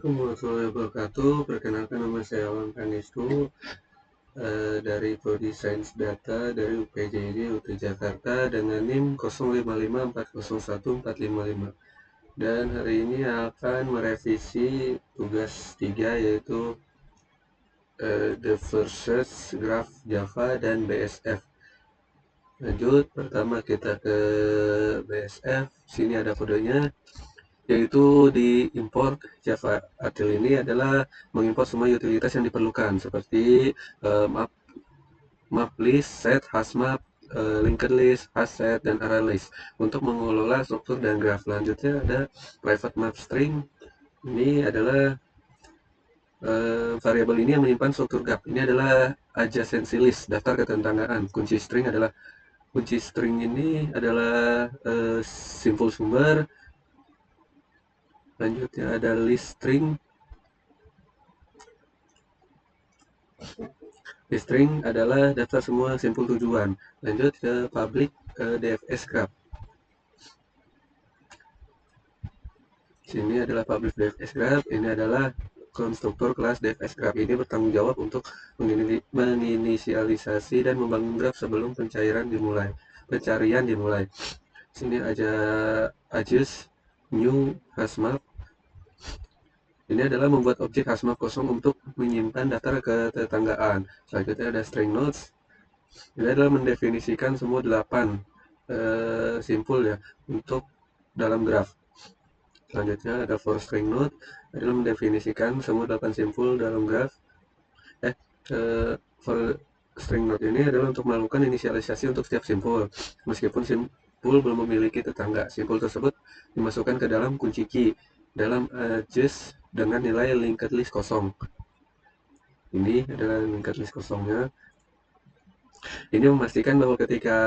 Assalamualaikum warahmatullahi wabarakatuh. Perkenalkan, nama saya Awan Kanistu dari Prodi Sains Data dari UPJJ UT Jakarta dengan NIM 0554014555. Dan hari ini akan merevisi tugas 3, yaitu The Versus Graph Java dan BSF. Lanjut, pertama kita ke BSF. Sini ada kodenya, yaitu di import Java Util. Ini adalah mengimport semua utilitas yang diperlukan seperti map list, set, hashmap, linked list, hashset, dan array list untuk mengelola struktur dan graf. Selanjutnya ada private map string. Ini adalah variabel ini yang menyimpan struktur graf. Ini adalah adjacency list, daftar ketetanggaan. Kunci string ini adalah simpul sumber. Selanjutnya ada list string. List string adalah daftar semua simpul tujuan. Lanjut ke public DFS graph. Sini adalah public DFS graph. Ini adalah konstruktor kelas DFS graph. Ini bertanggung jawab untuk menginisialisasi dan membangun graf sebelum pencarian dimulai. Sini aja adjust new hashmap. Ini adalah membuat objek hashmap kosong untuk menyimpan daftar ketetanggaan. Selanjutnya ada string nodes. Ini adalah mendefinisikan semua 8 simpul ya untuk dalam graf. Selanjutnya ada for string node, adalah mendefinisikan semua 8 simpul dalam graf. For string node ini adalah untuk melakukan inisialisasi untuk setiap simpul. Meskipun simpul belum memiliki tetangga, simpul tersebut dimasukkan ke dalam kunci key dalam adjust dengan nilai linked list kosong. Ini adalah linked list kosongnya. Ini memastikan bahwa ketika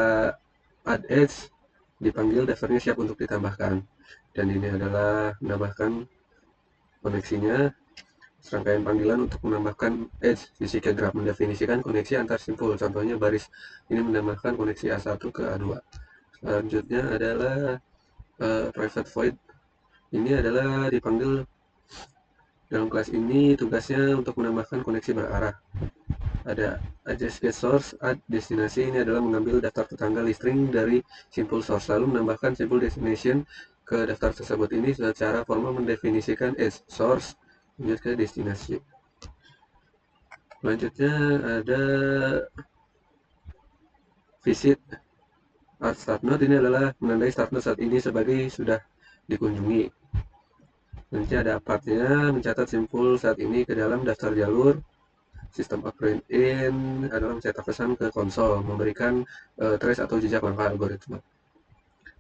add edge dipanggil, daftarnya siap untuk ditambahkan. Dan ini adalah menambahkan koneksinya, serangkaian panggilan untuk menambahkan edge sisi ke graf, mendefinisikan koneksi antar simpul. Contohnya baris ini menambahkan koneksi A1 ke A2. Selanjutnya adalah private void. Ini adalah dipanggil dalam kelas ini, tugasnya untuk menambahkan koneksi berarah. Ada adjust get source, add destinasi. Ini adalah mengambil daftar tetangga list string dari simpul source, lalu menambahkan simpul destination ke daftar tersebut. Ini secara formal mendefinisikan edge source, lanjut ke destinasi. Selanjutnya ada visit at start node. Ini adalah menandai start node saat ini sebagai sudah dikunjungi. Nanti ada partnya, mencatat simpul saat ini ke dalam daftar jalur. Sistem upgrade in adalah mencetak pesan ke konsol, memberikan trace atau jejak langkah algoritma.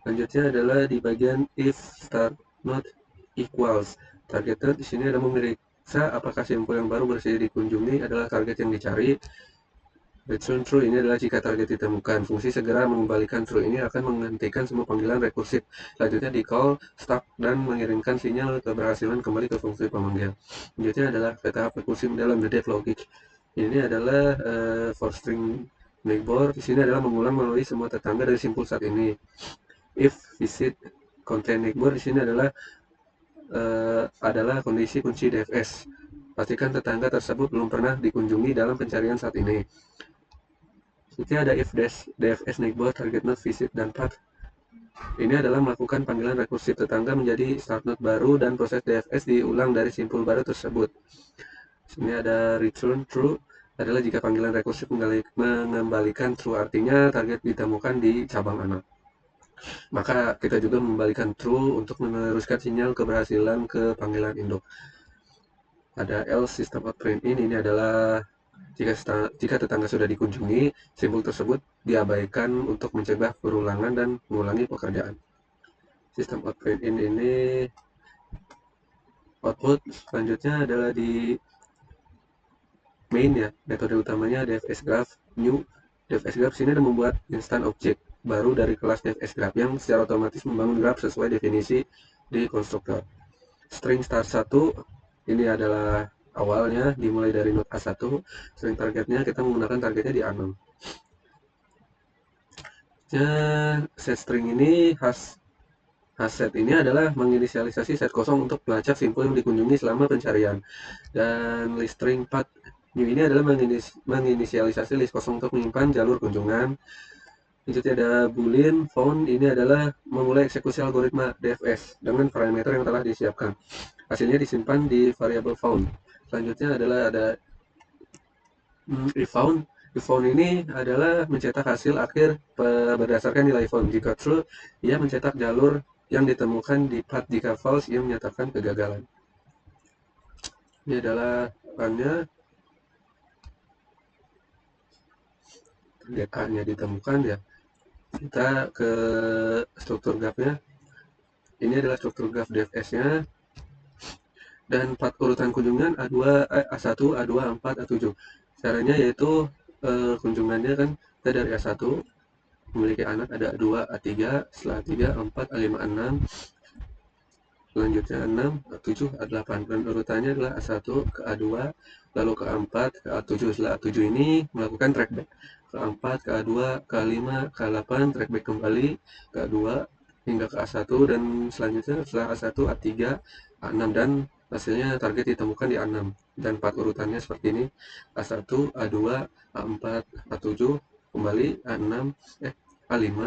Selanjutnya adalah di bagian if start node equals targeted. Di sini ada memeriksa apakah simpul yang baru bersedia dikunjungi adalah target yang dicari. Return true ini adalah jika target ditemukan. Fungsi segera mengembalikan true ini akan menghentikan semua panggilan rekursif. Selanjutnya di call start dan mengirimkan sinyal keberhasilan kembali ke fungsi pemanggil. Selanjutnya adalah tahap rekursif dalam the def logic. Ini adalah for string neighbor. Di sini adalah mengulang melalui semua tetangga dari simpul saat ini. If visit contain neighbor, di sini adalah kondisi kunci DFS. Pastikan tetangga tersebut belum pernah dikunjungi dalam pencarian saat ini. Selanjutnya ada if DFS neighbor target node visit dan path. Ini adalah melakukan panggilan rekursif tetangga menjadi start node baru dan proses DFS diulang dari simpul baru tersebut. Sini ada return true, adalah jika panggilan rekursif mengembalikan true, artinya target ditemukan di cabang anak. Maka kita juga membalikan true untuk meneruskan sinyal keberhasilan ke panggilan induk. Ada else system out print in. Ini adalah jika tetangga sudah dikunjungi, simpul tersebut diabaikan untuk mencegah perulangan dan mengulangi pekerjaan. Sistem out print in ini output. Selanjutnya adalah di main ya, metode utamanya DFS graph new. DFS graph sini adalah membuat instan objek baru dari kelas DFS graph yang secara otomatis membangun graph sesuai definisi di konstruktor. String start 1 ini adalah awalnya dimulai dari node A1. String targetnya kita menggunakan targetnya di A6. Set string ini Set ini adalah menginisialisasi set kosong untuk pelacak simpul yang dikunjungi selama pencarian. Dan list string path new ini adalah menginisialisasi list kosong untuk menyimpan jalur kunjungan. Selanjutnya ada boolean found, ini adalah memulai eksekusi algoritma DFS dengan parameter yang telah disiapkan. Hasilnya disimpan di variabel found. Selanjutnya adalah ada if found. If found ini adalah mencetak hasil akhir berdasarkan nilai found. Jika true, ia mencetak jalur yang ditemukan di path. Jika false, ia menyatakan kegagalan. Ini adalah runnya. A-nya ditemukan ya. Kita ke struktur grafnya. Ini adalah struktur graf DFS-nya. Dan path urutan kunjungan A2, A1, A2, A4, A7. Caranya yaitu kunjungannya kan kita dari A1 memiliki anak ada A2, A3, setelah A3, A4, A5, A6, selanjutnya A6, A7, A8. Dan urutannya adalah A1 ke A2, lalu ke A4, ke A7. Setelah A7 ini melakukan trackback ke A4, ke A2, ke A5, ke A8, trackback kembali ke A2 hingga ke A1, dan selanjutnya setelah A1, A3, A6, dan hasilnya target ditemukan di A6. Dan path urutannya seperti ini: A1, A2, A4, A7, kembali A6, A5,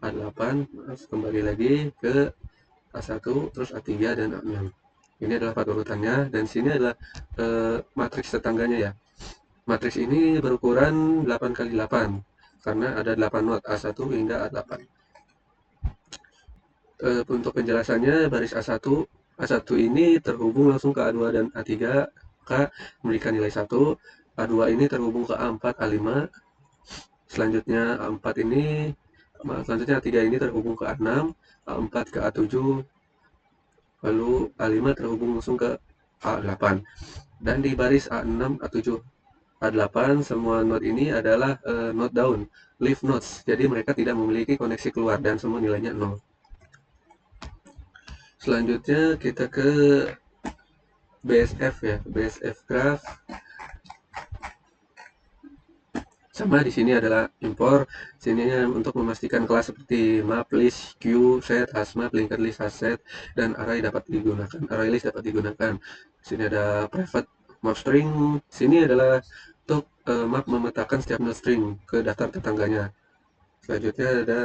A8, kembali lagi ke A1, terus A3 dan A6. Ini adalah path urutannya, dan sini adalah matriks tetangganya ya. Matriks ini berukuran 8x8 karena ada 8 not A1 hingga A8. Untuk penjelasannya, baris A1 ini terhubung langsung ke A2 dan A3, K memberikan nilai 1. A2 ini terhubung ke A4, A5. Selanjutnya A3 ini terhubung ke A6, A4 ke A7, lalu A5 terhubung langsung ke A8. Dan di baris A6, A7, A8 semua node ini adalah node down, leaf nodes. Jadi mereka tidak memiliki koneksi keluar dan semua nilainya 0. Selanjutnya kita ke BSF ya, BSF graph. Sama di sini adalah import. Sini untuk memastikan kelas seperti map, list, queue, set, hasmap, linked list, hasset, dan array dapat digunakan. Array list dapat digunakan. Sini ada private map string. Sini adalah untuk map memetakan setiap node string ke daftar tetangganya. Selanjutnya ada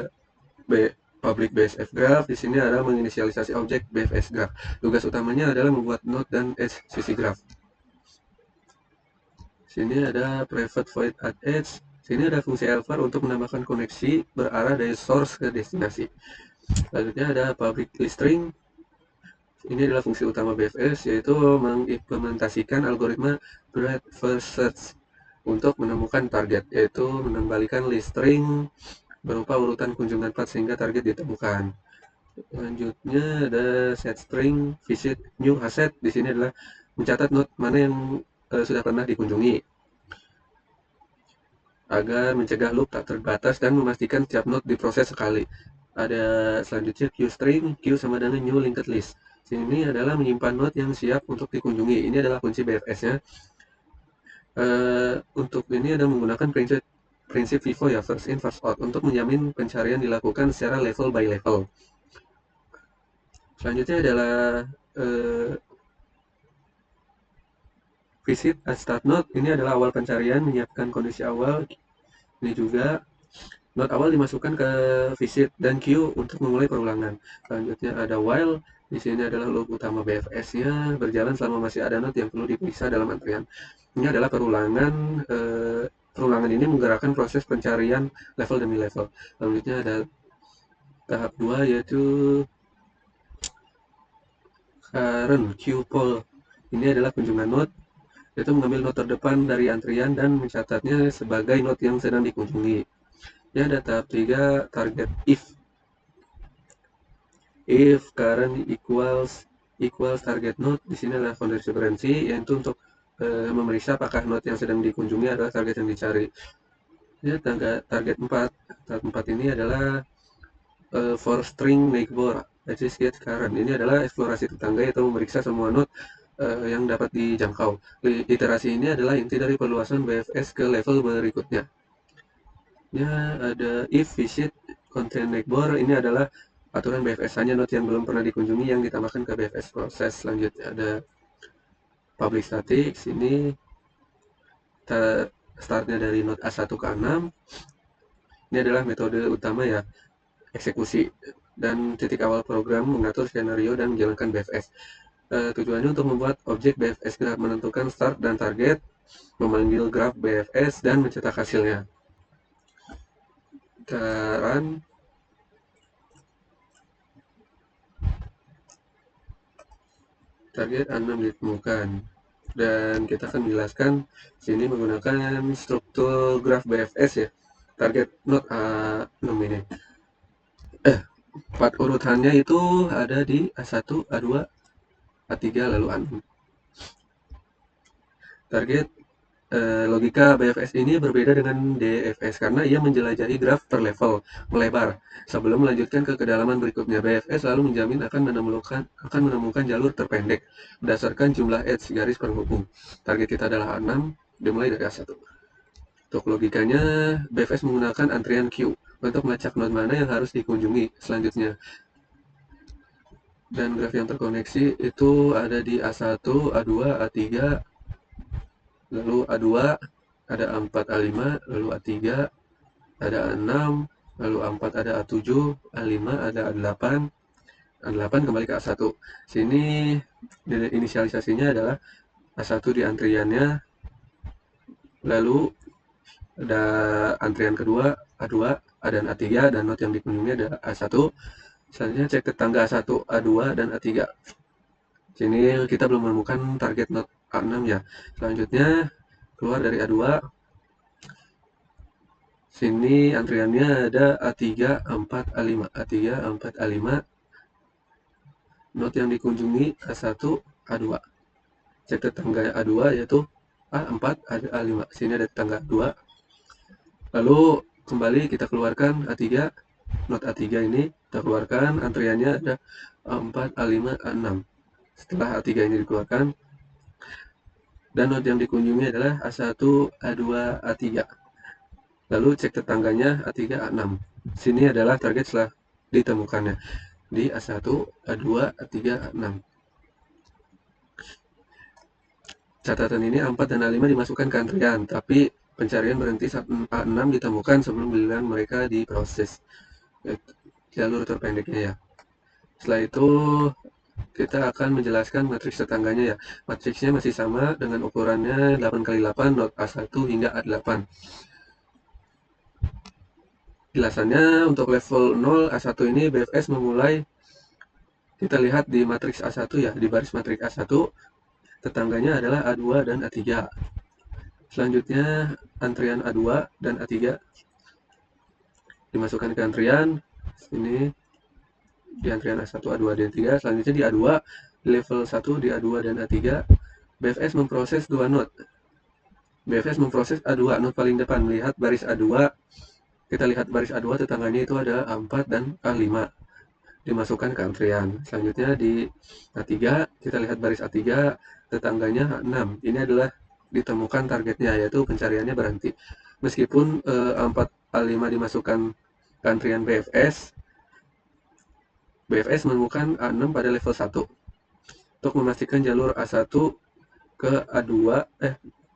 public BSF graph. Di sini ada menginisialisasi objek BFS graph. Tugas utamanya adalah membuat node dan edge sisi graph. Sini ada private void add edge. Sini ada fungsi elvar untuk menambahkan koneksi berarah dari source ke destinasi. Selanjutnya ada public list string. Ini adalah fungsi utama BFS, yaitu mengimplementasikan algoritma breadth first search untuk menemukan target, yaitu mengembalikan list string berupa urutan kunjungan path sehingga target ditemukan. Selanjutnya ada set string visit new asset. Di sini adalah mencatat node mana yang sudah pernah dikunjungi agar mencegah loop tak terbatas dan memastikan setiap node diproses sekali. Ada selanjutnya queue string, queue sama dengan new linked list. Sini adalah menyimpan node yang siap untuk dikunjungi. Ini adalah kunci BFS-nya. Untuk ini ada menggunakan prinsip FIFO ya, first in first out, untuk menjamin pencarian dilakukan secara level by level. Selanjutnya adalah visit at start node. Ini adalah awal pencarian, menyiapkan kondisi awal. Ini juga node awal dimasukkan ke visit dan queue untuk memulai perulangan. Selanjutnya ada while. Di sini adalah loop utama BFS-nya berjalan selama masih ada node yang perlu diperiksa dalam antrian. Ini adalah perulangan. Perulangan ini menggerakkan proses pencarian level demi level. Selanjutnya ada tahap 2, yaitu current queue poll. Ini adalah kunjungan node, yaitu mengambil node terdepan dari antrian dan mencatatnya sebagai node yang sedang dikunjungi. Ya, ada tahap 3, target if current equals target node. Di sini adalah kondisi referensi, yaitu untuk memeriksa apakah node yang sedang dikunjungi adalah target yang dicari. Ya, target 4. Tahap 4 ini adalah for string neighbor access get current. Ini adalah eksplorasi tetangga, yaitu memeriksa semua node yang dapat dijangkau. Iterasi ini adalah inti dari perluasan BFS ke level berikutnya. Ya, ada if visit contain neighbor. Ini adalah aturan BFS hanya node yang belum pernah dikunjungi yang ditambahkan ke BFS proses. Selanjutnya ada public static. Sini kita startnya dari node A1 ke A6. Ini adalah metode utama ya, eksekusi dan titik awal program mengatur skenario dan menjalankan BFS. Tujuannya untuk membuat objek BFS graph, menentukan start dan target, memanggil graf BFS, dan mencetak hasilnya. Kita run. Target A6 ditemukan. Dan kita akan menjelaskan sini menggunakan struktur graf BFS ya. Target node A6 ini. Part urutannya itu ada di A1, A2, A3, lalu A6. Target logika BFS ini berbeda dengan DFS karena ia menjelajahi graf per level, melebar. Sebelum melanjutkan ke kedalaman berikutnya, BFS lalu menjamin akan menemukan jalur terpendek berdasarkan jumlah edge garis penghubung. Target kita adalah A6, dimulai dari A1. Untuk logikanya, BFS menggunakan antrian queue untuk melacak node mana yang harus dikunjungi selanjutnya. Dan graf yang terkoneksi itu ada di A1, A2, A3, lalu A2, ada A4, A5, lalu A3, ada A6, lalu A4 ada A7, A5 ada A8, A8 kembali ke A1. Sini inisialisasinya adalah A1 di antriannya, lalu ada antrian kedua A2, dan A3, dan node yang dikunjungi ada A1. Selanjutnya cek tetangga A1, A2, dan A3. Sini kita belum menemukan target node A6 ya. Selanjutnya keluar dari A2. Sini antriannya ada A3, A4, A5, A3, A4, A5. Node yang dikunjungi A1, A2. Cek tetangga A2 yaitu A4, ada A5. Sini ada tetangga A2. Lalu kembali kita keluarkan A3. Node A3 ini kita keluarkan, antriannya ada A4, A5, A6. Setelah A3 ini dikeluarkan, dan node yang dikunjungi adalah A1, A2, A3. Lalu cek tetangganya A3, A6. Sini adalah target setelah ditemukannya di A1, A2, A3, A6. Catatan ini A4 dan A5 dimasukkan ke antrian, tapi pencarian berhenti saat A6 ditemukan sebelum giliran mereka diproses. Jalur terpendeknya ya. Setelah itu kita akan menjelaskan matriks tetangganya ya. Matriksnya masih sama dengan ukurannya 8x8 node A1 hingga A8. Jelasannya untuk level 0 A1 ini BFS memulai, kita lihat di matriks A1 ya, di baris matriks A1 tetangganya adalah A2 dan A3. Selanjutnya antrian A2 dan A3 dimasukkan ke antrian. Ini di antrian A1, A2, dan A3. Selanjutnya di A2, di level 1 di A2 dan A3, BFS memproses dua node. BFS memproses A2, node paling depan. Melihat baris A2, kita lihat baris A2 tetangganya itu ada A4 dan A5. Dimasukkan ke antrian. Selanjutnya di A3, kita lihat baris A3, tetangganya A6. Ini adalah ditemukan targetnya, yaitu pencariannya berhenti. Meskipun A4, A5 dimasukkan ke antrian BFS menemukan A6 pada level 1. Untuk memastikan jalur A1 ke A2,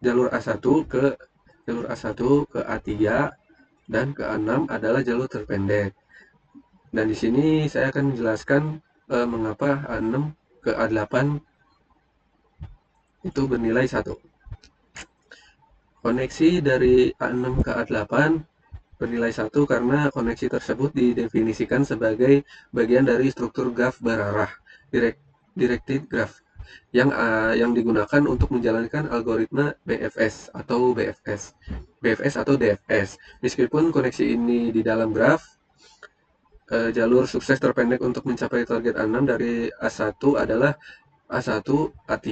jalur A1 ke A3 dan ke A6 adalah jalur terpendek. Dan di sini saya akan menjelaskan mengapa A6 ke A8 itu bernilai 1. Koneksi dari A6 ke A8 bernilai 1 karena koneksi tersebut didefinisikan sebagai bagian dari struktur graf berarah, directed graph, yang digunakan untuk menjalankan algoritma BFS atau DFS. Meskipun koneksi ini di dalam graf, jalur sukses terpendek untuk mencapai target A6 dari A1 adalah A1, A3,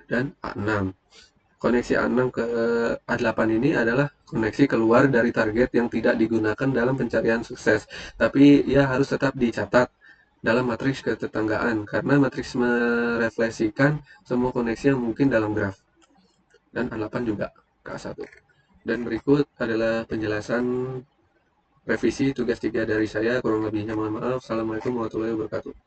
dan A6. Koneksi A6 ke A8 ini adalah koneksi keluar dari target yang tidak digunakan dalam pencarian sukses, tapi ia harus tetap dicatat dalam matriks ketetanggaan karena matriks merefleksikan semua koneksi yang mungkin dalam graf. Dan A8 juga ke A1. Dan berikut adalah penjelasan revisi tugas 3 dari saya. Kurang lebihnya mohon maaf. Assalamualaikum warahmatullahi wabarakatuh.